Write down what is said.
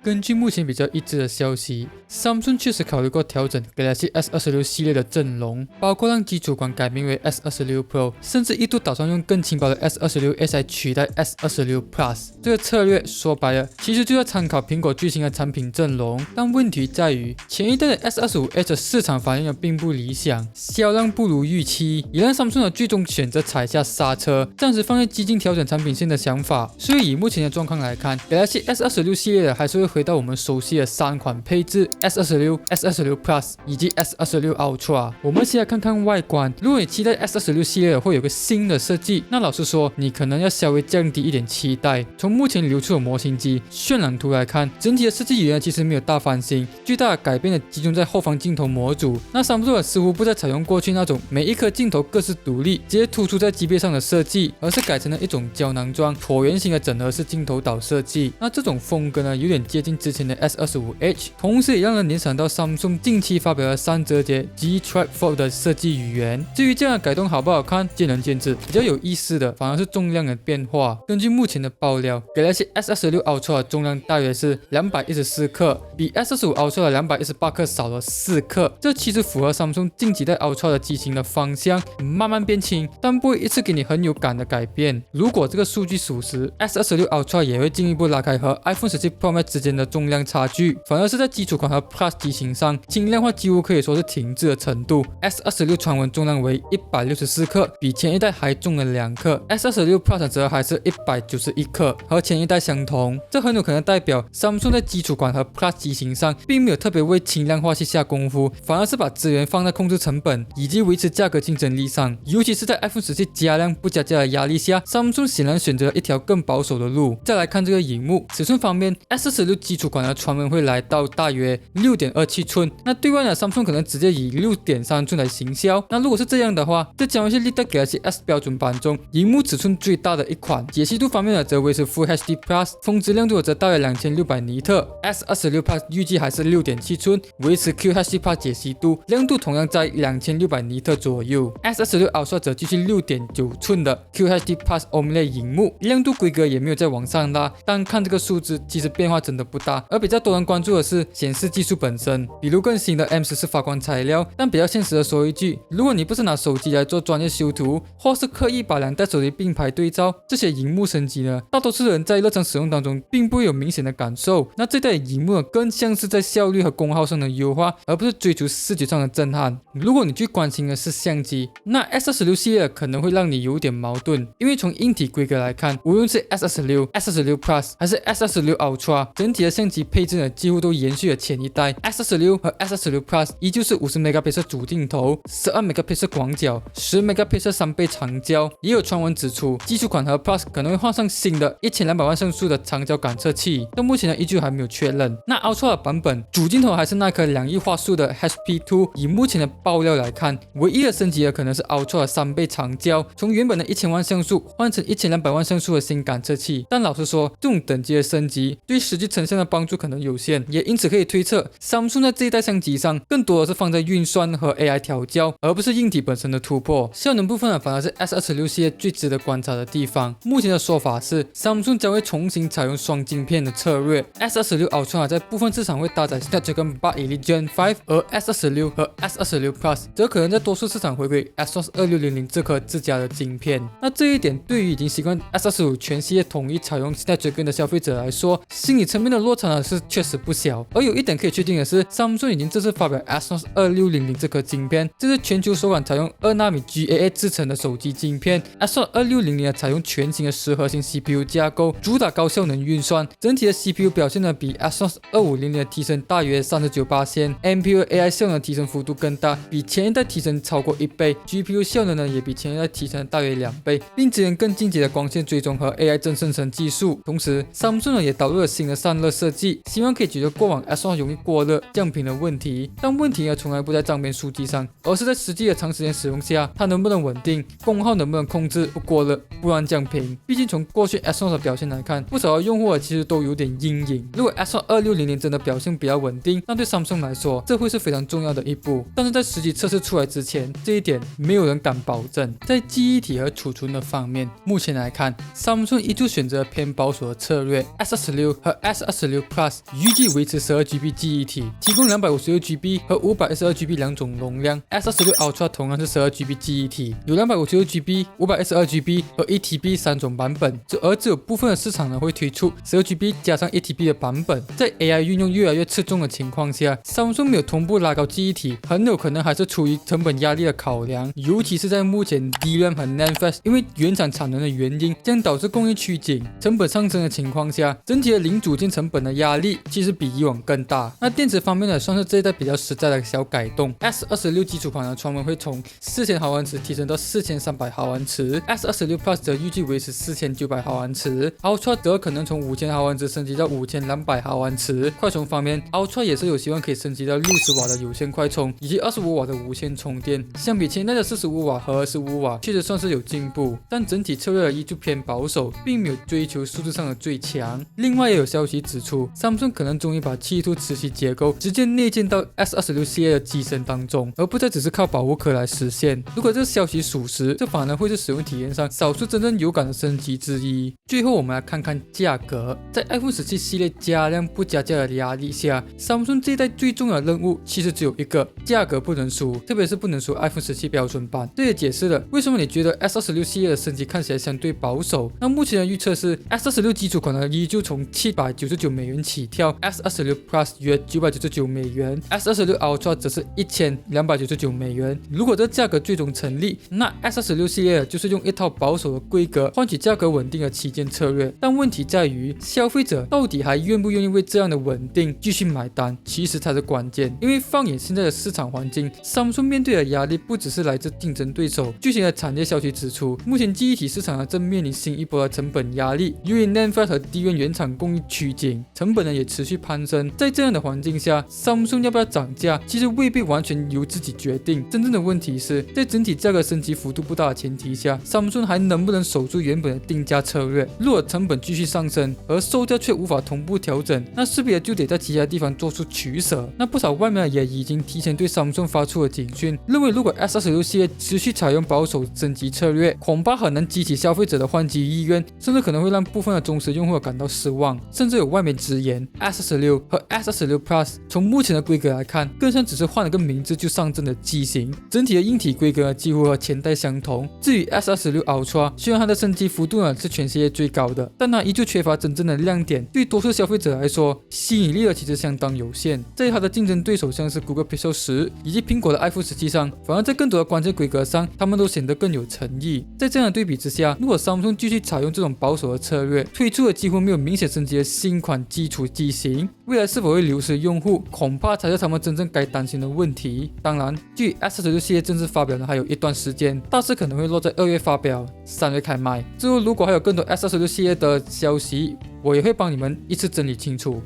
根据目前比较一致的消息，Samsung 确实考虑过调整 Galaxy S26 系列的阵容，包括让基础款改名为 S26 Pro， 甚至一度打算用更轻薄的 S26S 来取代 S26 Plus。这个策略说白了，其实就要参考苹果最新的产品阵容，但问题在于前一代的 S25H 的市场反应并不理想，销量不如预期，也让 Samsung 的最终选择踩下刹车，暂时放在激进调整产品线的想法。所以以目前的状况来看 ，Galaxy S26 系列的还是会回到我们熟悉的3款配置 S26、S26 Plus 以及 S26 Ultra。我们先来看看外观，如果你期待 S26 系列会有个新的设计，那老实说，你可能要稍微降低一点期待。从目前流出的模型机渲染图来看，整体的设计语言其实没有大翻新，最大的改变集中在后方镜头模组。那 Samsung 似乎不再采用过去那种每一颗镜头各自独立，直接突出在机背上的设计，而是改成了一种胶囊状椭圆形的整合式镜头岛设计。那这种风格呢，有点接近之前的 S25H， 同时也让人联想到 Samsung 近期发表的3折叠 G-Track Fold 的设计语言。至于这样的改动好不好看，见仁见智。比较有意思的反而是重量的变化。根据目前的爆料 ，Galaxy S26 Ultra 的重量大约是214克，比 S25 Ultra 的218克少了4克。这其实符合 Samsung 近几代 Ultra 的机型的方向，慢慢变轻，但不会一次给你很有感的改变。如果这个数据属实 ，S26 Ultra 也会进一步拉开和 iPhone 17 Pro Max 之间的重量差距，反而是在基础款和 Plus 机型上，轻量化几乎可以说是停滞的程度。S26 传闻重量为164克，比前一代还重了2克 ，S26 Plus 则还是191克，和前一代相同。这很有可能代表 Samsung 在基础款和 Plus 机型上，并没有特别为轻量化去下功夫，反而是把资源放在控制成本以及维持价格竞争力上。尤其是在 iPhone 17加量不加价的压力下 ，Samsung 显然选择了一条更保守的路。再来看这个荧幕，尺寸方面 ，S26 基础款的传闻会来到大约 6.27 寸，那对外呢 ，Samsung 可能直接以 6.3 寸来行销。那如果是这样的话，这将会是历代 Galaxy S 标准版中荧幕尺寸最大的一款。解析度方面呢，则维持 Full HD Plus， 峰值亮度则大约2600尼特。S26 Plus 预计还是 6.7 寸，维持 QHD Plus 解析度，亮度同样在2600尼特左右。S26 Ultra 则继续 6.9 寸的 QHD Plus OLED 荧幕，亮度规格也没有再往上拉，但看这个数字，其实变化真的不大。而比较多人关注的是显示技术本身，比如更新的 M14 发光材料。但比较现实的说一句，如果你不是拿手机来做专业修图，或是刻意把2代手机并排对照，这些荧幕升级呢，大多数人在日常使用当中并不会有明显的感受。那这代荧幕更像是在效率和功耗上的优化，而不是追逐视觉上的震撼。如果你最关心的是相机，那 S26 系列可能会让你有点矛盾，因为从硬体规格来看，无论是 S26、S26 Plus 还是 S26 Ultra， 整体的相机配置呢几乎都延续了前一代。S26 和 S26 Plus 依旧是50 megapixel 主镜头、12 megapixel 广角、10 megapixel 3倍长焦。也有传闻指出，基础款和 Plus 可能会换上新的1200万像素的长焦感测器，但目前呢依旧还没有确认。那 Ultra 的版本主镜头还是那颗2亿画素的 HP2， 以目前的爆料来看，唯一的升级可能是 Ultra 的3倍长焦，从原本的1000万像素换成1200万像素的新感测器。但老实说，这种等级的升级对实际成像的帮助可能有限，也因此可以推测 Samsung 在这一代相机上更多的是放在运算和 AI 调教，而不是硬体本身的突破。效能部分反而是 S26 系列最值得观察的地方。目前的说法是 Samsung 将会重新采用双晶片的策略， S26 Ultra 在部分市场会搭载 Snapdragon 8 Elite Gen 5， 而 S26 和 S26 Plus 则可能在多数市场回归 Exynos 2600这颗自家的晶片。那这一点对于已经习惯 S25 全系列统一采用 Snapdragon 的消费者来说，心理层面的落差呢是确实不小。而有一点可以确定的是， Samsung 已经正式发表 Exynos 2600这颗晶片，这是全球首款采用2纳米 GAA 制成的手机晶片。Exynos 2600采用全新的10核心 CPU 架构，主打高效能运算，整体的 CPU 表现呢比 Exynos 2500的提升大约 39%，MPU AI 效能提升幅度更大，比前一代提升超过1倍，GPU 效能呢也比前一代提升大约2倍，并支援更进阶的光线追踪和 AI 真生成技术。同时 Samsung 呢也导入了新的散热设计，希望可以解决过往 Exynos 容易过热降频的问题。但问题呢从来不在账面数据上，而是在实际的长时间使用下，它能不能稳定，功耗能不能控制，不过热不乱降频。毕竟从过去 Exynos 的表现来看，不少的用户其实都有点阴影。如果 Exynos 2600真的表现比较稳定，那对 Samsung 来说这会是非常重要的一步。但是在实际测试出来之前，这一点没有人敢保证。在记忆体和储存的方面，目前来看 Samsung 依旧选择偏保守的策略， S26 和 S26 S26 Plus 预计维持 12GB 记忆体，提供 256GB 和 512GB 两种容量。S26 Ultra 同样是 12GB 记忆体，有 256GB、512GB 和 1TB 三种版本，而只有部分的市场呢会推出 12GB 加上 1TB 的版本。在 AI 运用越来越侧重的情况下，Samsung 没有同步拉高记忆体，很有可能还是出于成本压力的考量，尤其是在目前 DRAM 和 NAND Flash 因为原厂产能的原因，将导致供应趋紧、成本上升的情况下，整体的零组件成本的压力其实比以往更大。那电池方面呢，算是这一代比较实在的小改动。S26 基础款的传闻会从4000毫安时提升到4300毫安时 ，S26 Plus 则预计维持4900毫安时 ，Ultra 则可能从5000毫安时升级到5200毫安时。快充方面 ，Ultra 也是有希望可以升级到60瓦的有线快充以及25瓦的无线充电。相比前代的45瓦和25瓦，确实算是有进步，但整体策略依旧偏保守，并没有追求数字上的最强。另外也有消息指出 ，Samsung 可能终于把7凸磁吸结构直接内建到 S26 系列的机身当中，而不再只是靠保护壳来实现。如果这个消息属实，这反而会是使用体验上少数真正有感的升级之一。最后我们来看看价格，在 iPhone 17系列加量不加价的压力下 ，Samsung 这一代最重要的任务其实只有一个，价格不能输，特别是不能输 iPhone 17标准版。这也解释了为什么你觉得 S26 系列的升级看起来相对保守。那目前的预测是 S26 基础款呢依旧从799美元起跳 ，S26 Plus 约999美元 ，S26 Ultra 则是1299美元。如果这价格最终成立，那 S26 系列就是用一套保守的规格换取价格稳定的旗舰策略。但问题在于，消费者到底还愿不愿意为这样的稳定继续买单，其实才是关键。因为放眼现在的市场环境 ，Samsung 面对的压力不只是来自竞争对手。最新的产业消息指出，目前记忆体市场正面临新一波的成本压力，由于 NAND Flash 和 DRAM 原厂供应趋紧，成本呢也持续攀升。在这样的环境下 ，Samsung 要不要涨价，其实未必完全由自己决定。真正的问题是在整体价格升级幅度不大的前提下 ，Samsung 还能不能守住原本的定价策略？如果成本继续上升，而售价却无法同步调整，那势必就得在其他地方做出取舍。那不少外媒也已经提前对 Samsung 发出了警讯，认为如果 S26 系列持续采用保守升级策略，恐怕很难激起消费者的换机意愿，甚至可能会让部分的忠实用户感到失望。甚至有外媒直言 ，S26 和 S26 Plus 从目前的规格来看，更像只是换了个名字就上阵的机型，整体的硬体规格几乎和前代相同。至于 S26 Ultra， 虽然它的升级幅度是全世界最高的，但它依旧缺乏真正的亮点，对多数消费者来说，吸引力其实相当有限。在它的竞争对手像是 Google Pixel 10以及苹果的 iPhone 17上，反而在更多的关键规格上，他们都显得更有诚意。在这样的对比之下，如果 Samsung 继续采用这种保守的策略，推出了几乎没有明显升级的新款基础机型，未来是否会流失用户，恐怕才是他们真正该担心的问题。当然，距离 S26 系列正式发表呢还有一段时间，大致可能会落在2月发表，3月开卖。之后如果还有更多 S26 系列的消息，我也会帮你们一次整理清楚。